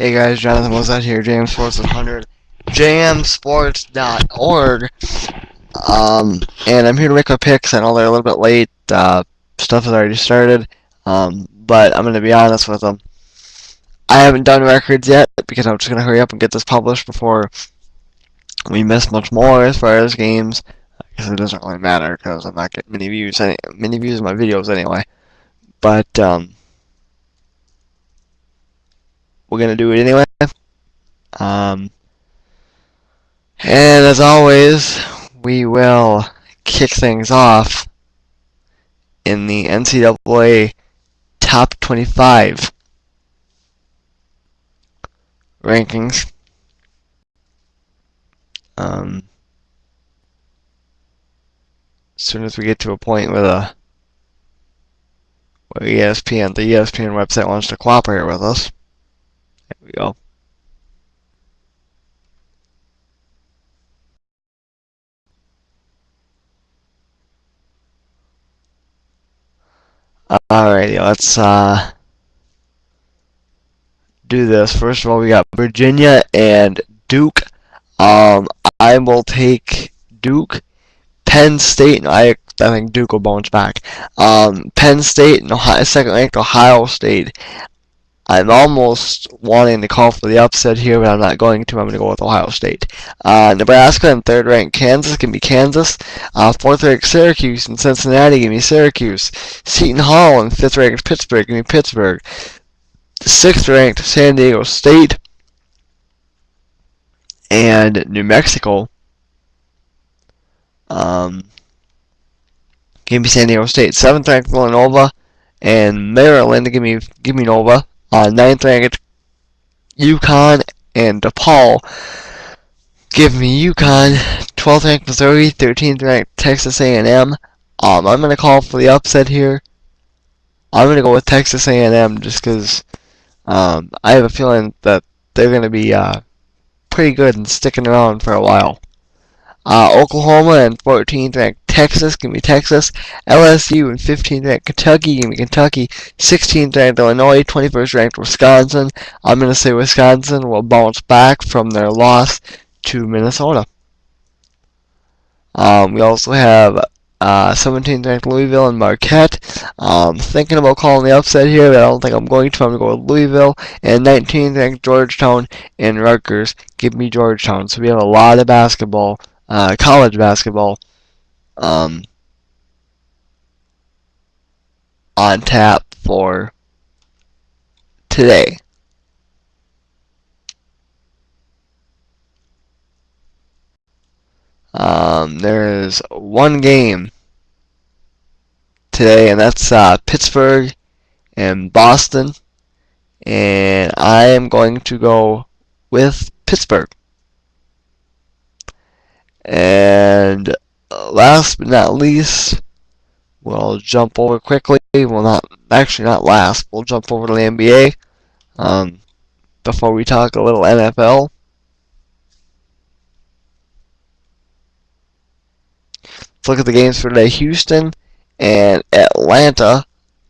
Hey guys, Jonathan Mozart here, JMSports100, jmsports.org, and I'm here to make my picks. I know they're a little bit late, stuff has already started, but I'm going to be honest with them. I haven't done records yet, because I'm just going to hurry up and get this published before we miss much more as far as games, because it doesn't really matter, because I'm not getting many views in my videos anyway, but, we're going to do it anyway. And as always, we will kick things off in the NCAA top 25 rankings. As soon as we get to a point where the ESPN website wants to cooperate with us, there we go. Alrighty, let's do this. First of all, we got Virginia and Duke. I will take Duke. Penn State, I think Duke will bounce back. Penn State and second-ranked Ohio State. I'm almost wanting to call for the upset here, but I'm not going to. I'm going to go with Ohio State. Nebraska and third-ranked Kansas, give me Kansas. Fourth-ranked Syracuse and Cincinnati, give me Syracuse. Seton Hall and fifth-ranked Pittsburgh, give me Pittsburgh. Sixth-ranked San Diego State and New Mexico. Give me San Diego State. Seventh-ranked Villanova and Maryland, give me Nova. Ninth-ranked UConn and DePaul, give me UConn. 12th-ranked Missouri, 13th-ranked Texas A&M. I'm going to call for the upset here. I'm going to go with Texas A&M just because I have a feeling that they're going to be pretty good and sticking around for a while. Oklahoma and 14th-ranked Texas, give me Texas. LSU and 15th-ranked Kentucky, give me Kentucky. 16th-ranked Illinois, 21st-ranked Wisconsin. I'm going to say Wisconsin will bounce back from their loss to Minnesota. We also have 17th-ranked Louisville and Marquette. Thinking about calling the upset here, but I don't think I'm going to. I'm going to go with Louisville. And 19th-ranked Georgetown and Rutgers, give me Georgetown. So we have a lot of basketball. College basketball on tap for today. There's one game today, and that's Pittsburgh and Boston, and I am going to go with Pittsburgh. And last but not least, we'll jump over quickly. Well, not last. We'll jump over to the NBA before we talk a little NFL. Let's look at the games for today. Houston and Atlanta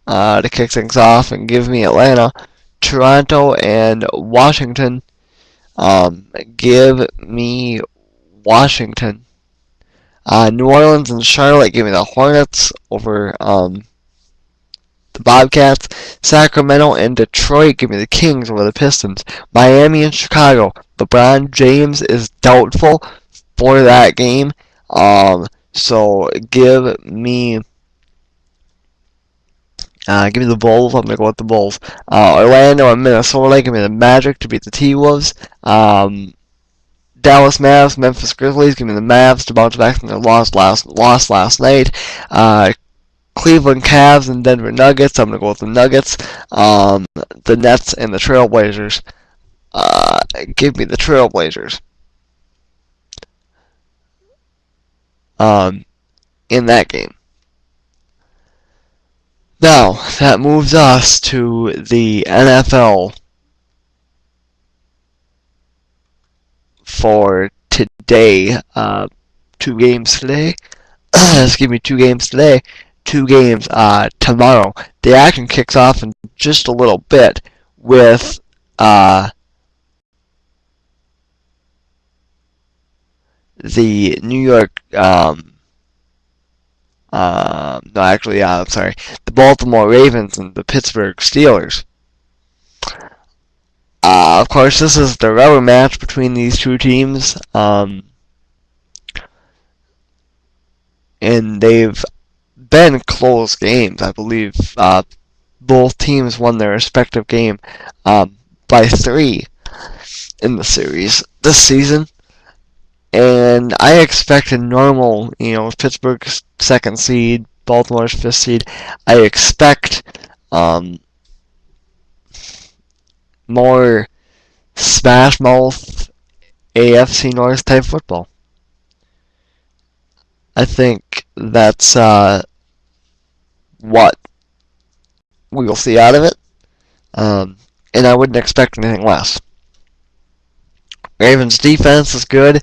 to kick things off, and give me Atlanta. Toronto and Washington. Give me Washington. New Orleans and Charlotte, give me the Hornets over the Bobcats. Sacramento and Detroit, give me the Kings over the Pistons. Miami and Chicago, LeBron James is doubtful for that game. So give me the Bulls. I'm going to go with the Bulls. Orlando and Minnesota, give me the Magic to beat the T-Wolves. Dallas Mavs, Memphis Grizzlies, give me the Mavs to bounce back from their loss last night. Cleveland Cavs and Denver Nuggets, I'm going to go with the Nuggets. The Nets and the Trailblazers, give me the Trailblazers. In that game. Now, that moves us to the NFL for today. 2 games today. Excuse me, 2 games today. 2 games tomorrow. The action kicks off in just a little bit with the New York, no, actually, I'm sorry, the Baltimore Ravens and the Pittsburgh Steelers. Of course, this is the rubber match between these two teams, and they've been close games. I believe both teams won their respective game by 3 in the series this season. And I expect a normal, Pittsburgh's 2nd seed, Baltimore's 5th seed. I expect more smash mouth AFC North type football. I think that's what we will see out of it, and I wouldn't expect anything less. Ravens defense is good.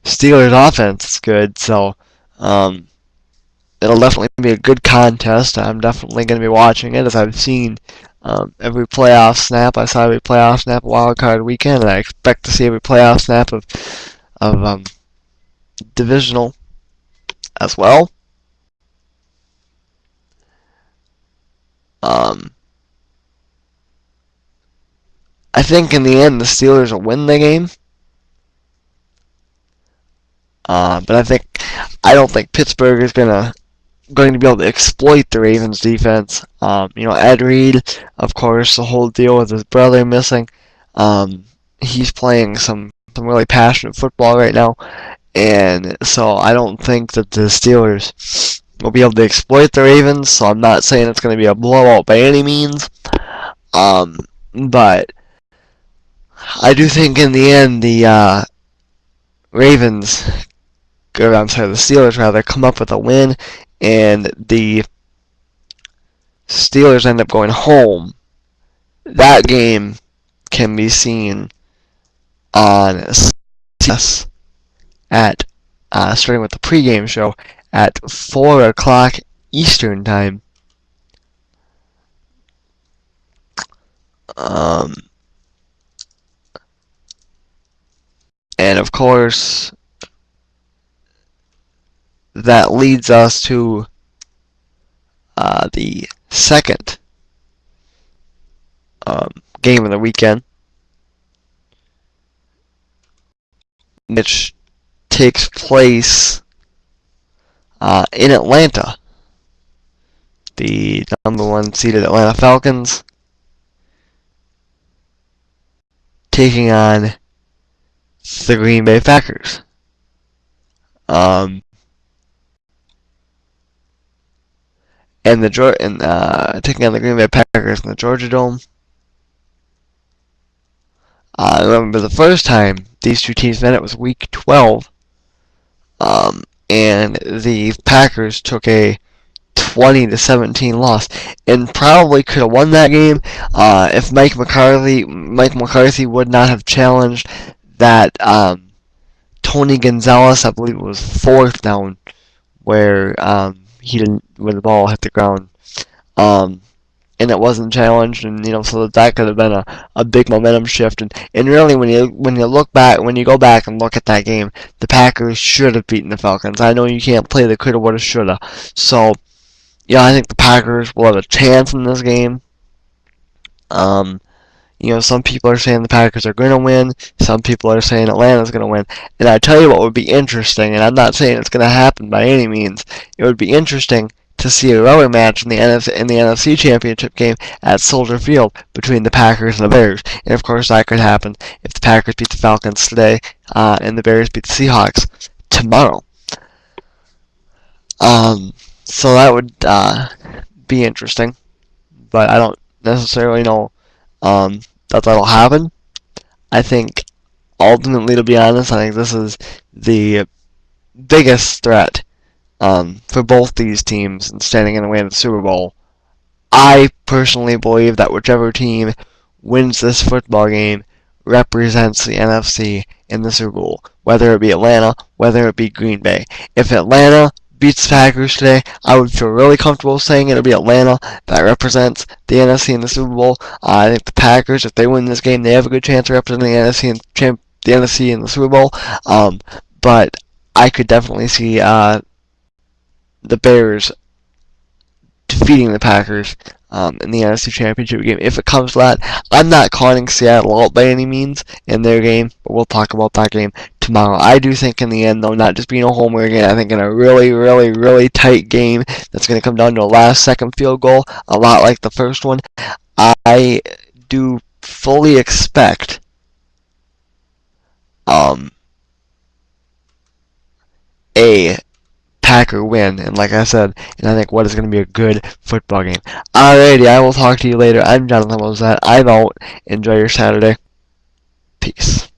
Steelers offense is good, so it'll definitely be a good contest. I'm definitely going to be watching it, as I've seen every playoff snap. I saw every playoff snap wild card weekend, and I expect to see every playoff snap of divisional as well. I think in the end the Steelers will win the game. But I don't think Pittsburgh is going to be able to exploit the Ravens defense. Ed Reed, of course, the whole deal with his brother missing. He's playing some really passionate football right now, and so I don't think that the Steelers will be able to exploit the Ravens. So I'm not saying it's going to be a blowout by any means, but I do think in the end the the Steelers rather, come up with a win, and the Steelers end up going home. That game can be seen on CBS at starting with the pregame show at 4 o'clock Eastern time. And of course, that leads us to the second game of the weekend, which takes place in Atlanta. The number 1 seeded Atlanta Falcons taking on the Green Bay Packers. And taking on the Green Bay Packers in the Georgia Dome. I remember the first time these two teams met, it was Week 12, and the Packers took a 20-17 loss, and probably could have won that game if Mike McCarthy would not have challenged that Tony Gonzalez, I believe it was 4th down, where when the ball hit the ground, and it wasn't challenged, and so that could have been a big momentum shift, and really when you go back and look at that game, the Packers should have beaten the Falcons. I know you can't play the coulda, woulda, shoulda, so I think the Packers will have a chance in this game. Some people are saying the Packers are going to win. Some people are saying Atlanta's going to win. And I tell you what would be interesting, and I'm not saying it's going to happen by any means. It would be interesting to see a rubber match in the NFC Championship game at Soldier Field between the Packers and the Bears. And of course, that could happen if the Packers beat the Falcons today and the Bears beat the Seahawks tomorrow. So that would be interesting, but I don't necessarily know that'll happen. I think, ultimately, to be honest, I think this is the biggest threat for both these teams in standing in the way of the Super Bowl. I personally believe that whichever team wins this football game represents the NFC in the Super Bowl, whether it be Atlanta, whether it be Green Bay. If Atlanta beats the Packers today, I would feel really comfortable saying it'll be Atlanta that represents the NFC in the Super Bowl. I think the Packers, if they win this game, they have a good chance of representing the NFC in the Super Bowl. but I could definitely see the Bears defeating the Packers in the NFC Championship game. If it comes to that, I'm not calling Seattle out by any means in their game, but we'll talk about that game tomorrow. I do think in the end, though, not just being a homer again, I think in a really, really, really tight game that's going to come down to a last-second field goal, a lot like the first one, I do fully expect a Packer win, and like I said, and I think what is going to be a good football game. Alrighty, I will talk to you later. I'm Jonathan Mosette. I'm out. Enjoy your Saturday. Peace.